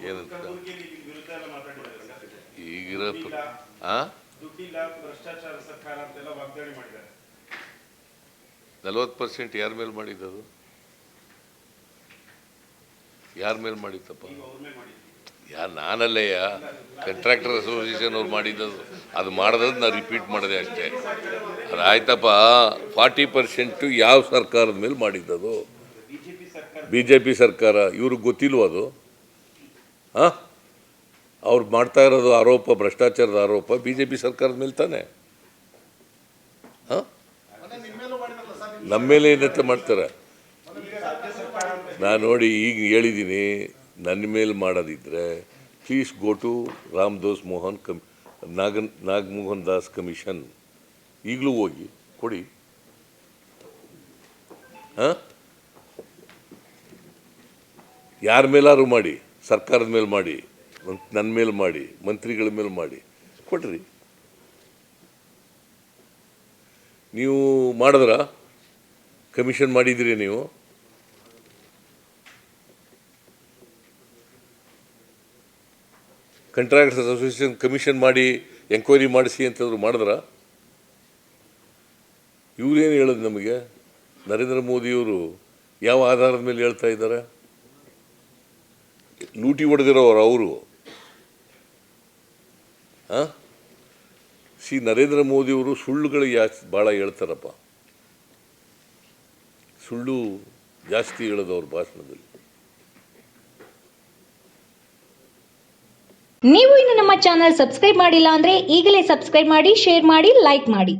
ಏನಂತ ಈಗಿರೋ 40% ಯಾರ ಮೇಲೆ ಮಾಡಿದ್ದದು? ಯಾರ ಮೇಲೆ ಮಾಡಿತ್ತಪ್ಪ? ಯಾರು? ನಾನಲ್ಲೇಯ, ಕಾಂಟ್ರಾಕ್ಟರ್ ಅಸೋಸಿಯೇಷನ್ ಅವ್ರು ಮಾಡಿದ್ದದು. ಅದು ಮಾಡಿದದ್ದು ನಾ ರಿಪೀಟ್ ಮಾಡಿದೆ ಅಷ್ಟೇ. ಅದು ಆಯ್ತಪ್ಪ. 40% ಯಾವ ಸರ್ಕಾರದ ಮೇಲೆ ಮಾಡಿದ್ದದು? BJP ಸರ್ಕಾರ. ಇವ್ರಿಗೆ ಗೊತ್ತಿಲ್ವ ಅದು? ಹಾಂ, ಅವ್ರು ಮಾಡ್ತಾ ಇರೋದು ಆರೋಪ, ಭ್ರಷ್ಟಾಚಾರದ ಆರೋಪ BJP ಸರ್ಕಾರದ ಮೇಲೆ ತಾನೆ. ಹಾಂ, ನಮ್ಮ ಮೇಲೆ ಏನಂತ ಮಾಡ್ತಾರೆ? ನಾನು ನೋಡಿ ಈಗ ಹೇಳಿದ್ದೀನಿ, ನನ್ನ ಮೇಲೆ ಮಾಡೋದಿದ್ರೆ please go to Nagamohan Das commission. ಈಗಲೂ ಹೋಗಿ ಕೊಡಿ. ಹಾಂ, ಯಾರ ಮೇಲಾದ್ರು ಮಾಡಿ, ಸರ್ಕಾರದ ಮೇಲೆ ಮಾಡಿ, ನನ್ನ ಮೇಲೆ ಮಾಡಿ, ಮಂತ್ರಿಗಳ ಮೇಲೆ ಮಾಡಿ, ಕೊಡ್ರಿ. ನೀವು ಮಾಡಿದ್ರ? ಕಮಿಷನ್ ಮಾಡಿದಿರಿ ನೀವು? ಕಾಂಟ್ರಾಕ್ಟರ್ಸ್ ಅಸೋಸಿಯೇಷನ್ ಕಮಿಷನ್ ಮಾಡಿ ಎಂಕ್ವೈರಿ ಮಾಡಿಸಿ ಅಂತಂದ್ರು, ಮಾಡಿದ್ರ? ಇವರೇನು ಹೇಳೋದು ನಮಗೆ? ನರೇಂದ್ರ ಮೋದಿಯವರು ಯಾವ ಆಧಾರದ ಮೇಲೆ ಹೇಳ್ತಾ ಇದ್ದಾರೆ? ಲೂಟಿ ಹೊಡೆದಿರೋರು ಅವರು. ಹಾಂ, ನರೇಂದ್ರ ಮೋದಿಯವರು ಸುಳ್ಳುಗಳು ಭಾಳ ಹೇಳ್ತಾರಪ್ಪ. ಸುಳ್ಳು ಜಾಸ್ತಿ ಹೇಳೋದು ಅವ್ರ ಭಾಷಣದಲ್ಲಿ. ನೀವು ಇನ್ನು ನಮ್ಮ ಚಾನೆಲ್ ಸಬ್ಸ್ಕ್ರೈಬ್ ಮಾಡಿಲ್ಲ ಅಂದ್ರೆ ಈಗಲೇ ಸಬ್ಸ್ಕ್ರೈಬ್ ಮಾಡಿ, ಶೇರ್ ಮಾಡಿ, ಲೈಕ್ ಮಾಡಿ.